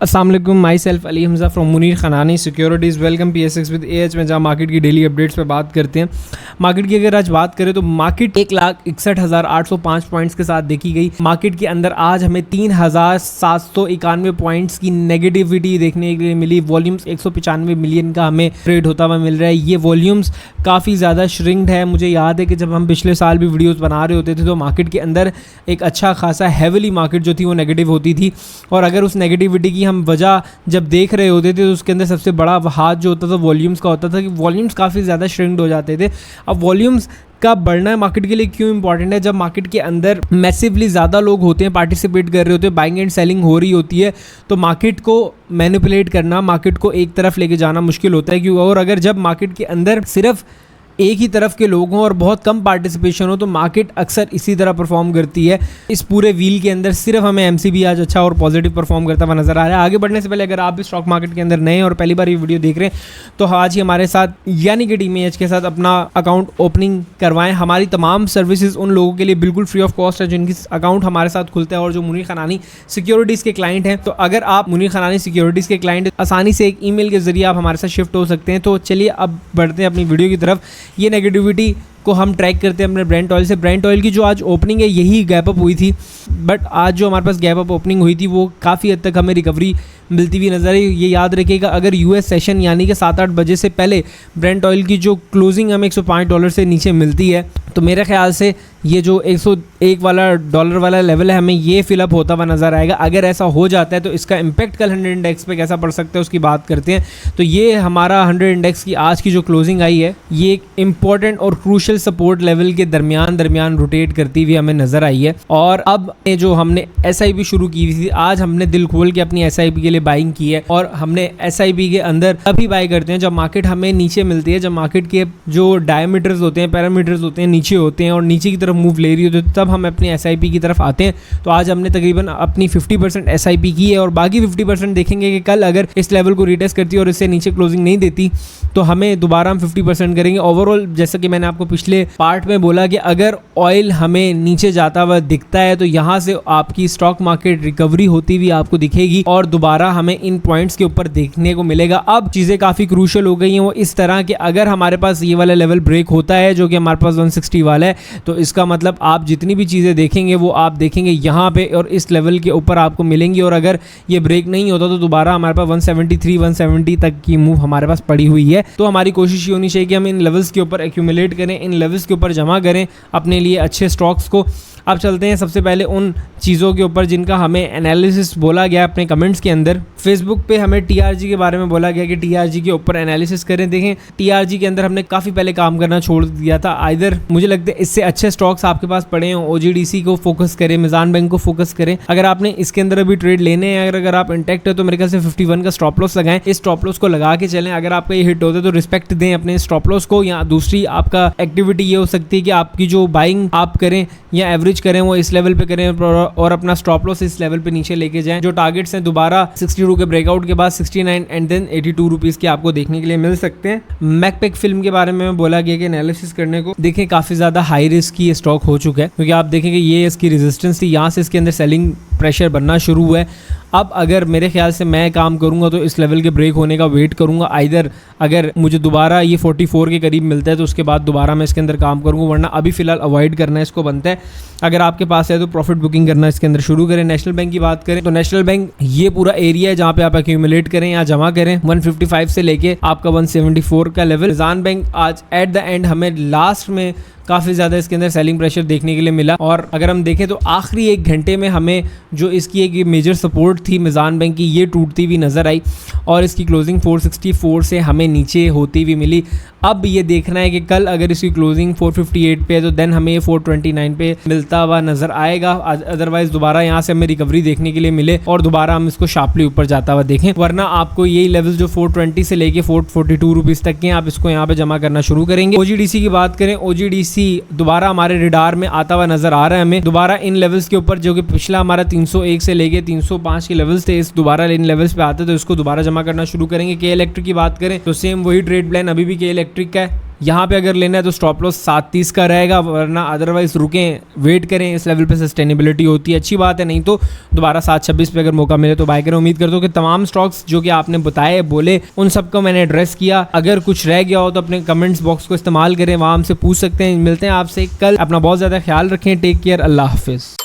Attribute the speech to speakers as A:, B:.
A: अस्सलाम वालेकुम, myself Ali Hamza from Munir Khanani securities. Welcome PSX with AH में, जहाँ मार्केट की डेली अपडेट्स पे बात करते हैं। मार्केट की अगर आज बात करें तो मार्केट 1,61,805 पॉइंट्स के साथ देखी गई। मार्केट के अंदर आज हमें 3,791 पॉइंट्स की नेगेटिविटी देखने के लिए मिली। वॉल्यूम्स 195 मिलियन का हमें ट्रेड होता हुआ मिल रहा है। ये वॉल्यूम्स काफ़ी ज़्यादा श्रिंक्ड है। मुझे याद है कि जब हम पिछले साल भी वीडियोज़ बना रहे होते थे तो मार्केट के अंदर एक अच्छा खासा हैविली मार्केट जो थी वो नेगेटिव होती थी, और अगर उस नेगेटिविटी की हम वजह जब देख रहे होते थे तो उसके अंदर सबसे बड़ा हाथ जो होता था वॉल्यूम्स का होता था कि वॉल्यूम्स काफ़ी ज़्यादा श्रिंक्ड हो जाते थे। अब वॉल्यूम्स का बढ़ना मार्केट के लिए क्यों इंपॉर्टेंट है? जब मार्केट के अंदर मैसिवली ज़्यादा लोग होते हैं, पार्टिसिपेट कर रहे होते हैं, बाइंग एंड सेलिंग हो रही होती है, तो मार्केट को मैनिपुलेट करना, मार्केट को एक तरफ लेके जाना मुश्किल होता है। क्यों? और अगर जब मार्केट के अंदर सिर्फ एक ही तरफ के लोग हों और बहुत कम पार्टिसिपेशन हो तो मार्केट अक्सर इसी तरह परफॉर्म करती है। इस पूरे व्हील के अंदर सिर्फ हमें MCB आज अच्छा और पॉजिटिव परफॉर्म करता हुआ नजर आ रहा है। आगे बढ़ने से पहले अगर आप भी स्टॉक मार्केट के अंदर नए और पहली बार ये वीडियो देख रहे हैं तो आज ही हमारे साथ यानी कि टीम के साथ अपना अकाउंट ओपनिंग करवाएं। हमारी तमाम सर्विसेज उन लोगों के लिए बिल्कुल फ्री ऑफ कॉस्ट है जिनकी अकाउंट हमारे साथ खुलता है और जो मुनीर खनानी सिक्योरिटीज़ के क्लाइंट हैं। तो अगर आप मुनीर खनानी सिक्योरिटीज़ के क्लाइंट, आसानी से एक ईमेल के जरिए आप हमारे साथ शिफ्ट हो सकते हैं। तो चलिए अब बढ़ते हैं अपनी वीडियो की तरफ। ये नेगेटिविटी को हम ट्रैक करते हैं अपने ब्रेंट ऑयल से। ब्रेंट ऑयल की जो आज ओपनिंग है यही गैप अप हुई थी, बट आज जो हमारे पास गैप अप ओपनिंग हुई थी वो काफ़ी हद तक हमें रिकवरी मिलती हुई नजर आई। ये याद रखिएगा, अगर US सेशन यानी कि 7-8 बजे से पहले ब्रेंट ऑयल की जो क्लोजिंग हमें $105 से नीचे मिलती है तो मेरे ख्याल से ये जो $101 वाला लेवल है हमें ये फिलअप होता हुआ नज़र आएगा। अगर ऐसा हो जाता है तो इसका इम्पैक्ट कल 100 इंडेक्स पे कैसा पड़ सकता है उसकी बात करते हैं। तो ये हमारा 100 इंडेक्स की आज की जो क्लोजिंग आई है ये एक इंपॉर्टेंट और क्रूशल सपोर्ट लेवल के दरमियान रोटेट करती हुई हमें नज़र आई है। और अब जो हमने SIP शुरू की थी, आज हमने दिल खोल के अपनी SIP के लिए बाइंग की है और हमने SIP के अंदर तभी बाई करते हैं जब मार्केट हमें नीचे मिलती है, जब मार्केट के जो डायमीटर्स होते हैं, पैरामीटर्स होते हैं नीचे होते हैं और नीचे की तरफ मूव ले रही होती है, तब हम अपनी SIP की तरफ आते हैं। तो आज हमने तकरीबन अपनी 50% SIP की है और बाकी 50% देखेंगे कि कल अगर इस लेवल को रिटेस्ट करती है और इससे नीचे क्लोजिंग नहीं देती तो हमें दोबारा हम 50% करेंगे। ओवरऑल जैसा कि मैंने आपको पिछले पार्ट में बोला कि अगर ऑयल हमें नीचे जाता हुआ दिखता है तो यहाँ से आपकी स्टॉक मार्केट रिकवरी होती हुई आपको दिखेगी और दोबारा हमें इन पॉइंट्स के ऊपर देखने को मिलेगा। अब चीज़ें काफ़ी क्रूशल हो गई हैं वो इस तरह कि अगर हमारे पास ये वाला लेवल ब्रेक होता है जो कि हमारे पास 160 वाला है तो इसका मतलब आप जितनी भी चीज़ें देखेंगे वो आप देखेंगे यहाँ पे और इस लेवल के ऊपर आपको मिलेंगी। और अगर ये ब्रेक नहीं होता तो दोबारा हमारे पास 173 170 तक की मूव हमारे पास पड़ी हुई है। तो हमारी कोशिश ये होनी चाहिए कि हम इन लेवल्स के ऊपर एक्यूमुलेट करें, इन लेवल्स के ऊपर जमा करें अपने लिए अच्छे स्टॉक्स को। अब चलते हैं सबसे पहले उन चीज़ों के ऊपर जिनका हमें एनालिसिस बोला गया अपने कमेंट्स के अंदर। फेसबुक पे हमें TRG के बारे में बोला गया कि TRG के ऊपर एनालिसिस करें। देखें TRG के अंदर हमने काफ़ी पहले काम करना छोड़ दिया था। आइदर मुझे लगता है इससे अच्छे स्टॉक्स आपके पास पड़े हैं, OGDC को फोकस करें, मिज़ान बैंक को फोकस करें। अगर आपने इसके अंदर अभी ट्रेड लेने हैं, अगर आप इंटैक्ट है तो मेरे ख्याल से 51 का स्टॉप लॉस लगाएं। इस स्टॉप लॉस को लगा के चलें। अगर आपका ये हिट होता है तो रिस्पेक्ट दें अपने स्टॉप लॉस को। या दूसरी आपका एक्टिविटी ये हो सकती है कि आपकी जो बाइंग आप करें या एवरेज करें वो इस लेवल पे करें और अपना स्टॉप लॉस इस लेवल पे नीचे लेके जाएं। जो टारगेट्स हैं दोबारा 62 के ब्रेकआउट के बाद 69 एंड देन 82 रुपीज़ के आपको देखने के लिए मिल सकते हैं। मैकपेक फिल्म के बारे में बोला गया कि एनालिसिस करने को। देखें काफ़ी ज़्यादा हाई रिस्क की ये स्टॉक हो चुका है क्योंकि आप देखेंगे ये इसकी रेजिस्टेंस थी, यहाँ से इसके अंदर सेलिंग प्रेशर बनना शुरू हुआ है। अब अगर मेरे ख्याल से मैं काम करूंगा तो इस लेवल के ब्रेक होने का वेट करूंगा। आइदर अगर मुझे दोबारा ये 44 के करीब मिलता है तो उसके बाद दोबारा मैं इसके अंदर काम करूंगा, वरना अभी फ़िलहाल अवॉइड करना है इसको बनता है। अगर आपके पास है तो प्रॉफिट बुकिंग करना इसके अंदर शुरू करें। नेशनल बैंक की बात करें तो नेशनल बैंक ये पूरा एरिया है जहाँ पे आप एक्यूमुलेट करें या जमा करें। 155 से लेके आपका 174 का लेवल। मिज़ान बैंक आज एट द एंड हमें लास्ट में काफ़ी ज़्यादा इसके अंदर सेलिंग प्रेशर देखने के लिए मिला और अगर हम देखें तो आखिरी 1 घंटे में हमें जो इसकी एक मेजर सपोर्ट थी मिज़ान बैंक की ये टूटती हुई नज़र आई और इसकी क्लोजिंग 464 से हमें नीचे होती हुई मिली। अब ये देखना है कि कल अगर इसकी क्लोजिंग 458 पे है तो देन हमें ये 429 पे मिलता हुआ नज़र आएगा। अदरवाइज़ दोबारा यहाँ से हमें रिकवरी देखने के लिए मिले और दोबारा हम इसको शार्पली ऊपर जाता हुआ देखें, वरना आपको यही लेवल जो 420 से लेके 442 रुपीज़ तक के आप इसको यहाँ पे जमा करना शुरू करेंगे। OGDC की बात करें, OGDC दोबारा हमारे रिडार में आता हुआ नजर आ रहा है हमें। दोबारा इन लेवल्स के ऊपर जो कि पिछला हमारा 301 से लेके 305 के लेवल्स थे, इस दोबारा इन लेवल्स पे आते तो इसको दोबारा जमा करना शुरू करेंगे। के इलेक्ट्रिक की बात करें तो सेम वही ट्रेड प्लान अभी भी के इलेक्ट्रिक का है। यहाँ पे अगर लेना है तो स्टॉप लॉस 730 का रहेगा, वरना अदरवाइज रुकें, वेट करें, इस लेवल पे सस्टेनेबिलिटी होती है, अच्छी बात है। नहीं तो दोबारा 726 पे अगर मौका मिले तो बाय करें। उम्मीद करता हूँ कि तमाम स्टॉक्स जो कि आपने बताए बोले उन सबको मैंने एड्रेस किया। अगर कुछ रह गया हो तो अपने कमेंट्स बॉक्स को इस्तेमाल करें, वहाँ हमसे पूछ सकते हैं। मिलते हैं आपसे कल, अपना बहुत ज़्यादा ख्याल रखें, टेक केयर, अल्लाह हाफिज़।